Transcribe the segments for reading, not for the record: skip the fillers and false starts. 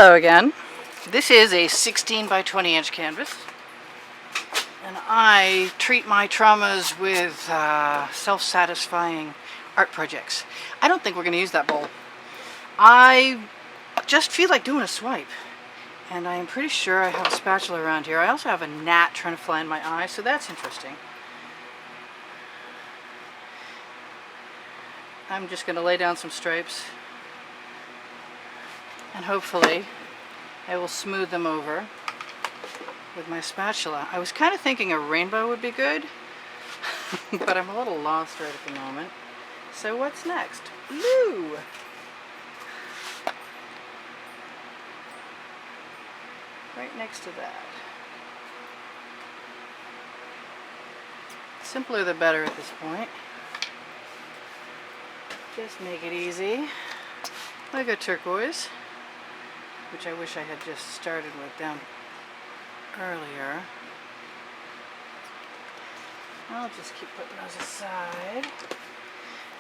Hello again. This is a 16 by 20 inch canvas, and I treat my traumas with self-satisfying art projects. I don't think we're going to use that bowl. I just feel like doing a swipe, and I am pretty sure I have a spatula around here. I also have a gnat trying to fly in my eye, so that's interesting. I'm just going to lay down some stripes, and hopefully I will smooth them over with my spatula. I was kind of thinking a rainbow would be good, but I'm a little lost right at the moment. So what's next? Blue! Right next to that. Simpler the better at this point. Just make it easy. I got turquoise, which I wish I had just started with down earlier. I'll just keep putting those aside.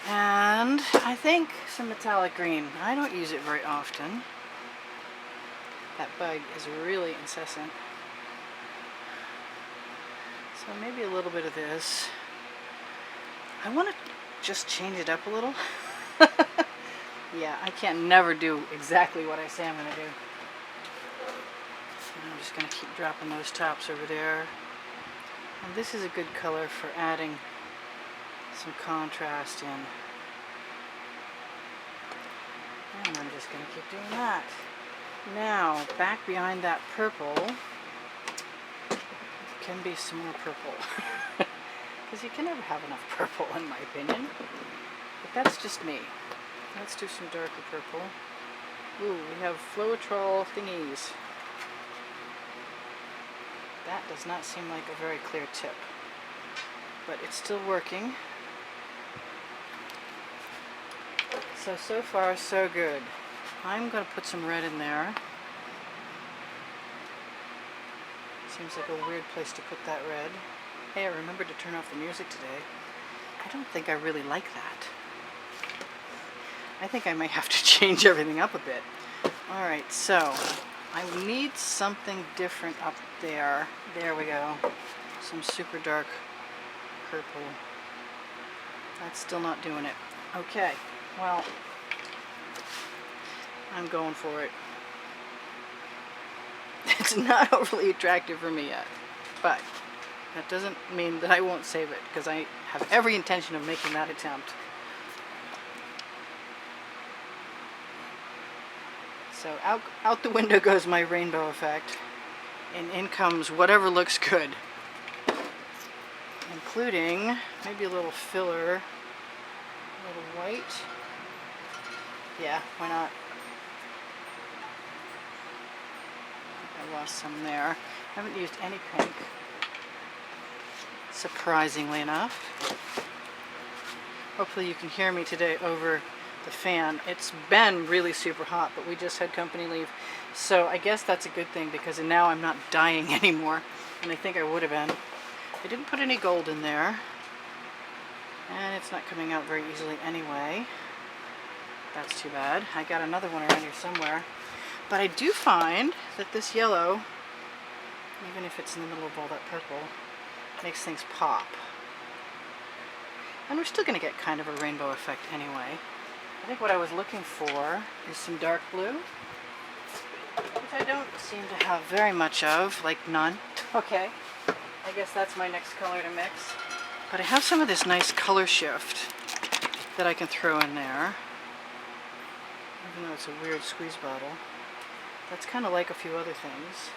And I think some metallic green. I don't use it very often. That bug is really incessant. So maybe a little bit of this. I want to just change it up a little. Yeah, I can't never do exactly what I say I'm going to do. And I'm just going to keep dropping those tops over there. And this is a good color for adding some contrast in. And I'm just going to keep doing that. Now, back behind that purple, can be some more purple. Because you can never have enough purple, in my opinion. But that's just me. Let's do some darker purple. Ooh, we have Floetrol thingies. That does not seem like a very clear tip, but it's still working. So far, so good. I'm going to put some red in there. Seems like a weird place to put that red. Hey, I remembered to turn off the music today. I don't think I really like that. I think I may have to change everything up a bit. Alright, so I need something different up there. There we go. Some super dark purple. That's still not doing it. Okay, well, I'm going for it. It's not overly attractive for me yet, but that doesn't mean that I won't save it, because I have every intention of making that attempt. So out the window goes my rainbow effect, and in comes whatever looks good, including maybe a little filler, a little white. Yeah, why not? I lost some there. I haven't used any pink, surprisingly enough. Hopefully you can hear me today over the fan. It's been really super hot, but we just had company leave, so I guess that's a good thing, because now I'm not dying anymore, and I think I would have been. I didn't put any gold in there, and it's not coming out very easily anyway. That's too bad. I got another one around here somewhere, but I do find that this yellow, even if it's in the middle of all that purple, makes things pop. And we're still going to get kind of a rainbow effect anyway. I think what I was looking for is some dark blue, which I don't seem to have very much of, like none. Okay, I guess that's my next color to mix. But I have some of this nice color shift that I can throw in there, even though it's a weird squeeze bottle. That's kind of like a few other things.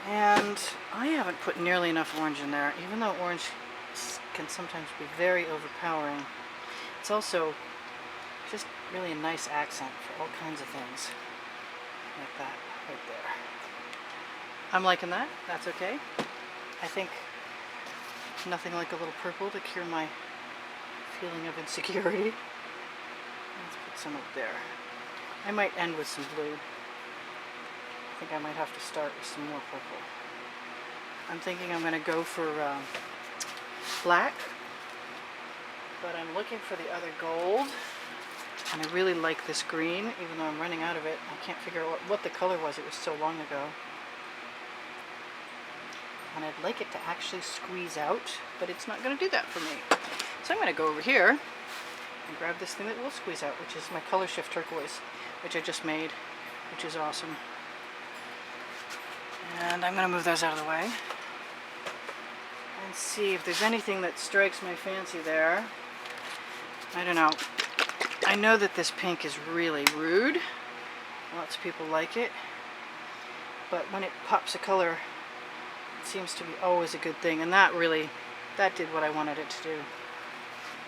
And I haven't put nearly enough orange in there, even though orange can sometimes be very overpowering. It's also just really a nice accent for all kinds of things. Like that, right there. I'm liking that. That's okay. I think nothing like a little purple to cure my feeling of insecurity. Let's put some up there. I might end with some blue. I think I might have to start with some more purple. I'm thinking I'm going to go for black, but I'm looking for the other gold. And I really like this green, even though I'm running out of it. I can't figure out what the color was. It was so long ago. And I'd like it to actually squeeze out, but it's not going to do that for me. So I'm going to go over here and grab this thing that will squeeze out, which is my Color Shift Turquoise, which I just made, which is awesome. And I'm going to move those out of the way and see if there's anything that strikes my fancy there. I don't know. I know that this pink is really rude. Lots of people like it. But when it pops a color, it seems to be always a good thing. And that did what I wanted it to do.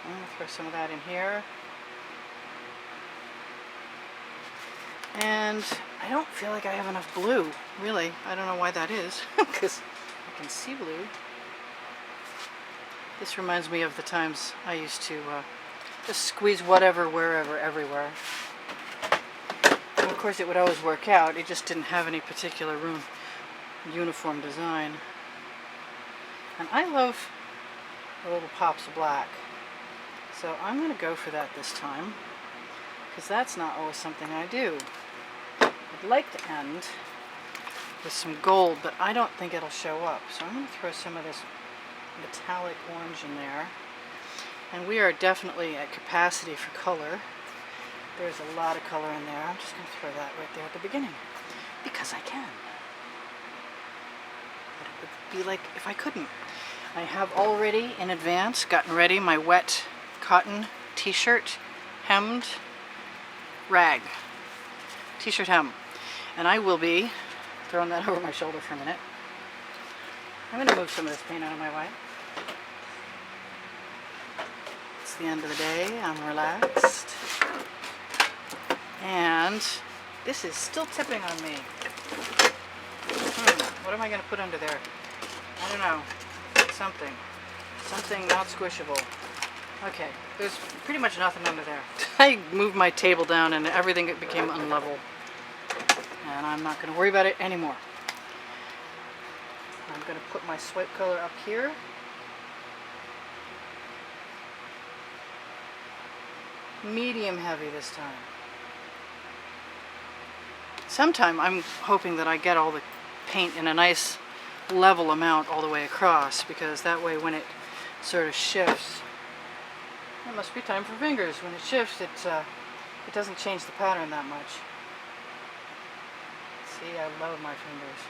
I'm going to throw some of that in here. And I don't feel like I have enough blue, really. I don't know why that is, because I can see blue. This reminds me of the times I used to just squeeze whatever, wherever, everywhere. And of course it would always work out. It just didn't have any particular uniform design. And I love the little pops of black. So I'm going to go for that this time, because that's not always something I do. I'd like to end with some gold, but I don't think it'll show up. So I'm going to throw some of this metallic orange in there. And we are definitely at capacity for color. There's a lot of color in there. I'm just going to throw that right there at the beginning, because I can. But it would be like if I couldn't. I have already in advance gotten ready my wet cotton t-shirt hemmed rag. T-shirt hem. And I will be throwing that over my shoulder for a minute. I'm going to move some of this paint out of my way. It's the end of the day. I'm relaxed. And this is still tipping on me. What am I going to put under there? I don't know. Something. Something not squishable. Okay, there's pretty much nothing under there. I moved my table down and everything became unlevel. And I'm not going to worry about it anymore. I'm going to put my swipe color up here. Medium heavy this time. Sometime I'm hoping that I get all the paint in a nice level amount all the way across, because that way when it sort of shifts, it must be time for fingers. When it shifts, it doesn't change the pattern that much. See, I love my fingers.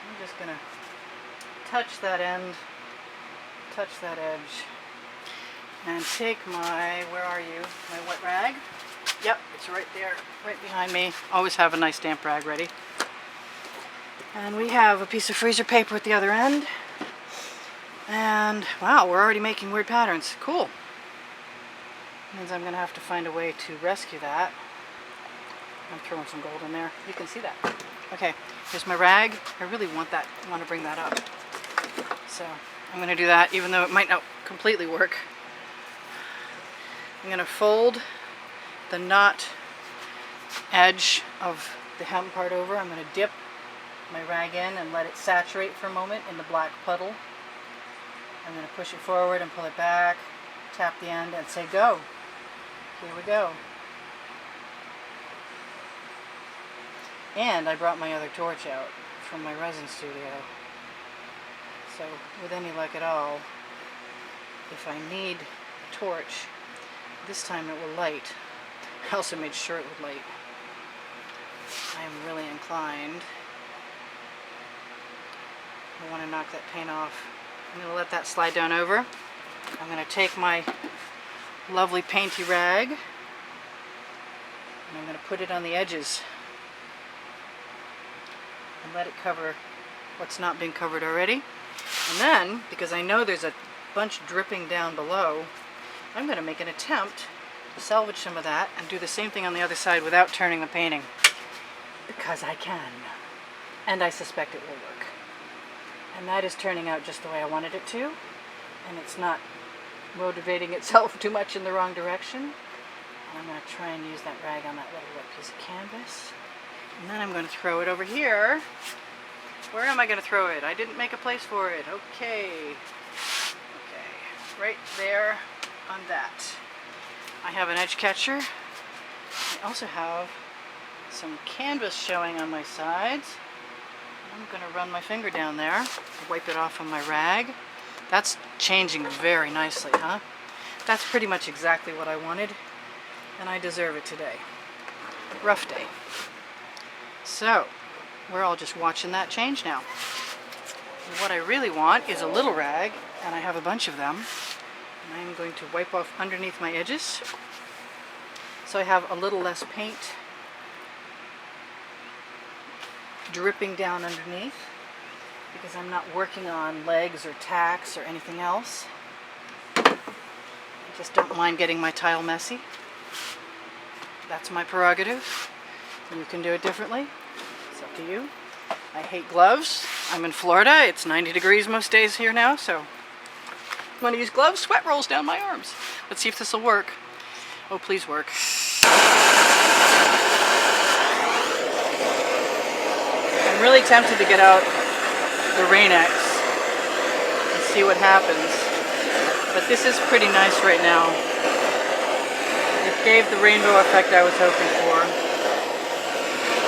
I'm just going to touch that end, touch that edge, and take my, where are you, my wet rag. Yep, it's right there, right behind me. Always have a nice damp rag ready. And we have a piece of freezer paper at the other end. And wow, we're already making weird patterns. Cool. Means I'm going to have to find a way to rescue that. I'm throwing some gold in there. You can see that. Okay, here's my rag. I really want to bring that up. So I'm going to do that, even though it might not completely work. I'm going to fold the knot edge of the hem part over. I'm going to dip my rag in and let it saturate for a moment in the black puddle. I'm going to push it forward and pull it back, tap the end and say go. Here we go. And I brought my other torch out from my resin studio. So with any luck at all, if I need a torch, this time it will light. I also made sure it would light. I am really inclined. I want to knock that paint off. I'm going to let that slide down over. I'm going to take my lovely painty rag and I'm going to put it on the edges and let it cover what's not been covered already. And then, because I know there's a bunch dripping down below, I'm going to make an attempt to salvage some of that and do the same thing on the other side without turning the painting. Because I can. And I suspect it will work. And that is turning out just the way I wanted it to. And it's not motivating itself too much in the wrong direction. And I'm going to try and use that rag on that little wet piece of canvas. And then I'm going to throw it over here. Where am I going to throw it? I didn't make a place for it. Okay. Okay. Right there on that. I have an edge catcher I also have some canvas showing on my sides. I'm going to run my finger down there, wipe it off on my rag. That's changing very nicely, huh? That's pretty much exactly what I wanted, and I deserve it today. Rough day. So, we're all just watching that change now. What I really want is a little rag, and I have a bunch of them. And I'm going to wipe off underneath my edges, so I have a little less paint dripping down underneath, because I'm not working on legs or tacks or anything else. I just don't mind getting my tile messy. That's my prerogative. You can do it differently. It's up to you. I hate gloves. I'm in Florida. It's 90 degrees most days here now, so I'm going to use gloves. Sweat rolls down my arms. Let's see if this will work. Oh, please work. I'm really tempted to get out the Rain-X and see what happens, but this is pretty nice right now. It gave the rainbow effect I was hoping for.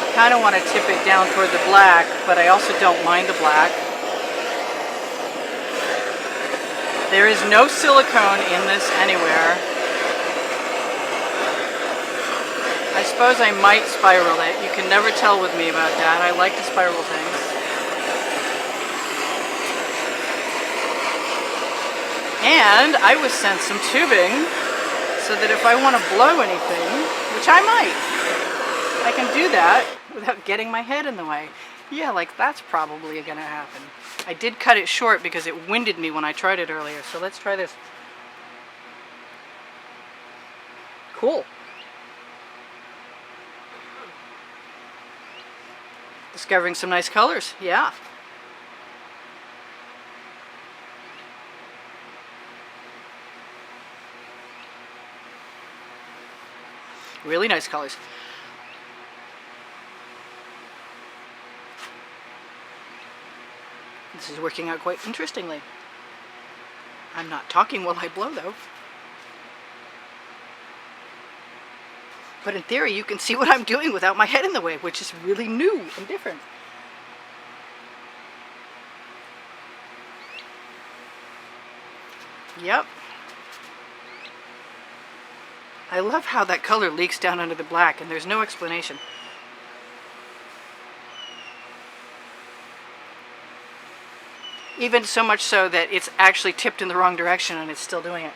I kind of want to tip it down toward the black, but I also don't mind the black. There is no silicone in this anywhere. I suppose I might spiral it. You can never tell with me about that. I like to spiral things. And I was sent some tubing so that if I want to blow anything, which I might, I can do that without getting my head in the way. Yeah, like that's probably going to happen. I did cut it short because it winded me when I tried it earlier. So let's try this. Cool. Discovering some nice colors, yeah. Really nice colors. This is working out quite interestingly. I'm not talking while I blow though. But in theory, you can see what I'm doing without my head in the way, which is really new and different. Yep. I love how that color leaks down under the black, and there's no explanation. Even so much so that it's actually tipped in the wrong direction and it's still doing it.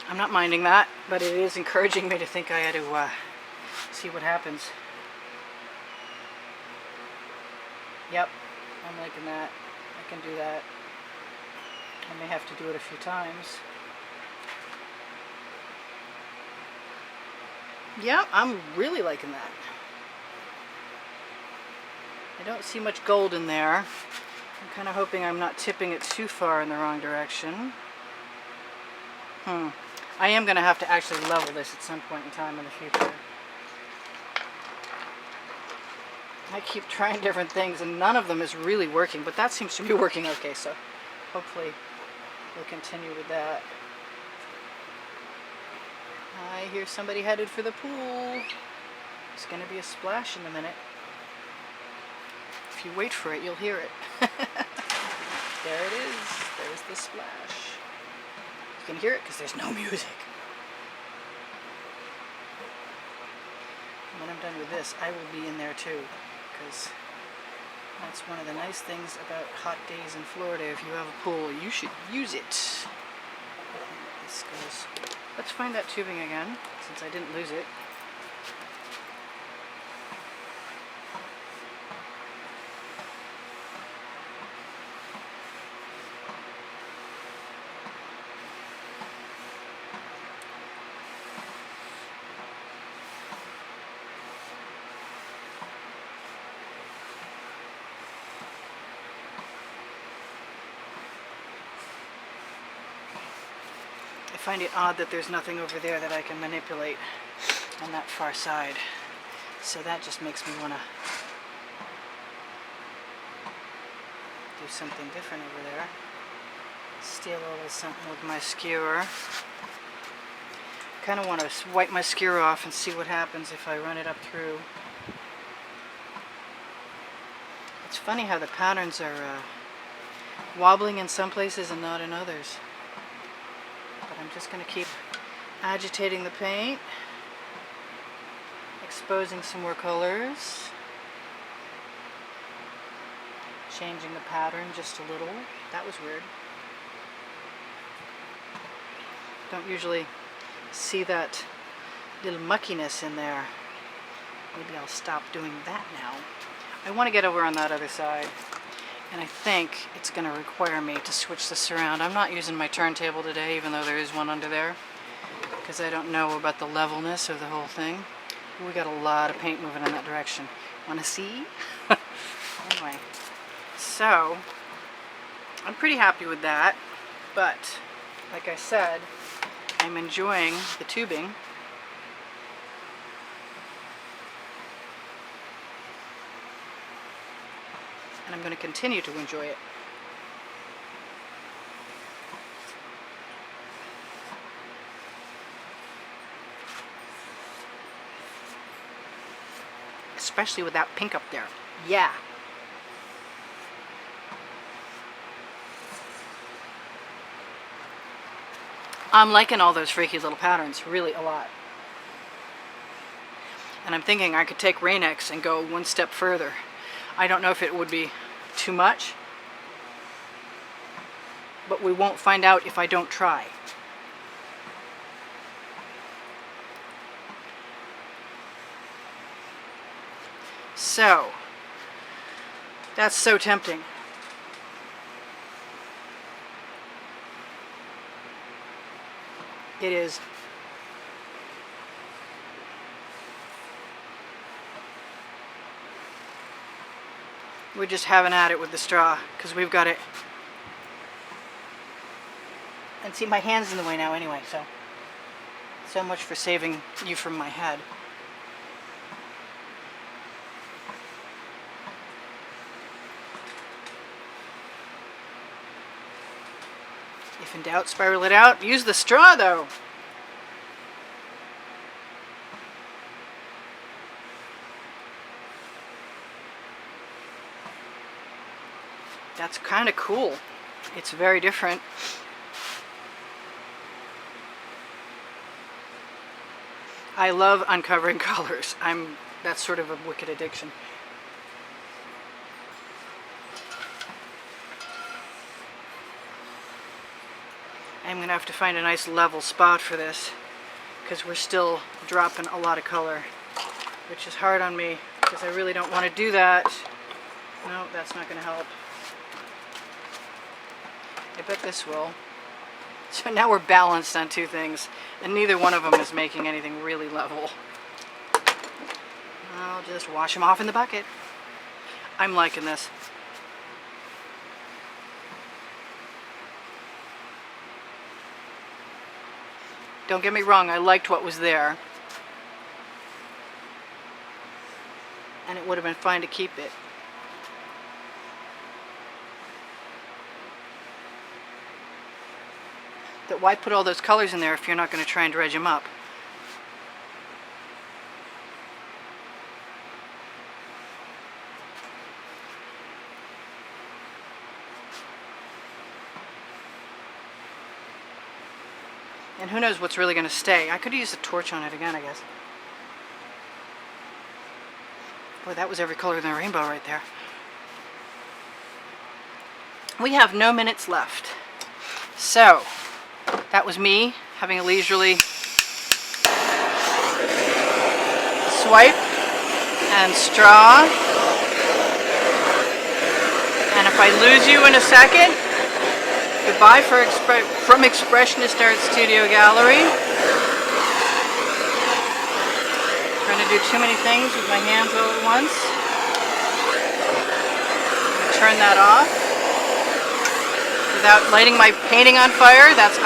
I'm not minding that, but it is encouraging me to think I had to see what happens. Yep, I'm liking that. I can do that. I may have to do it a few times. Yep, I'm really liking that. I don't see much gold in there. I'm kind of hoping I'm not tipping it too far in the wrong direction. I am going to have to actually level this at some point in time in the future. I keep trying different things and none of them is really working, but that seems to be working okay, so hopefully we'll continue with that. I hear somebody headed for the pool. There's going to be a splash in a minute. If you wait for it, you'll hear it. There it is. There's the splash. You can hear it because there's no music. And when I'm done with this, I will be in there too, because that's one of the nice things about hot days in Florida. If you have a pool, you should use it. This goes. Let's find that tubing again, since I didn't lose it. find it odd that there's nothing over there that I can manipulate on that far side. So that just makes me want to do something different over there. Steal a little something with my skewer. Kind of want to wipe my skewer off and see what happens if I run it up through. It's funny how the patterns are wobbling in some places and not in others. But I'm just going to keep agitating the paint, exposing some more colors, changing the pattern just a little. That was weird. Don't usually see that little muckiness in there. Maybe I'll stop doing that now. I want to get over on that other side, and I think it's going to require me to switch this around. I'm not using my turntable today, even though there is one under there, because I don't know about the levelness of the whole thing. We got a lot of paint moving in that direction. Want to see? Anyway, so I'm pretty happy with that, but like I said, I'm enjoying the tubing. And I'm going to continue to enjoy it. Especially with that pink up there. Yeah. I'm liking all those freaky little patterns, really a lot. And I'm thinking I could take Rain-X and go one step further. I don't know if it would be too much, but we won't find out if I don't try. So, that's so tempting. It is. We're just having at it with the straw because we've got it. And see, my hand's in the way now anyway, so much for saving you from my head. If in doubt, spiral it out. Use the straw though. That's kind of cool. It's very different. I love uncovering colors. That's sort of a wicked addiction. I'm going to have to find a nice level spot for this because we're still dropping a lot of color, which is hard on me because I really don't want to do that. No, that's not going to help. I bet this will. So now we're balanced on two things, and neither one of them is making anything really level. I'll just wash them off in the bucket. I'm liking this. Don't get me wrong, I liked what was there. And it would have been fine to keep it. But why put all those colors in there if you're not going to try and dredge them up? And who knows what's really going to stay. I could use a torch on it again, I guess. Boy, that was every color in the rainbow right there. We have no minutes left. So, that was me having a leisurely swipe and straw. And if I lose you in a second, goodbye from Expressionist Art Studio Gallery. Trying to do too many things with my hands all at once. Turn that off without lighting my painting on fire. That's on.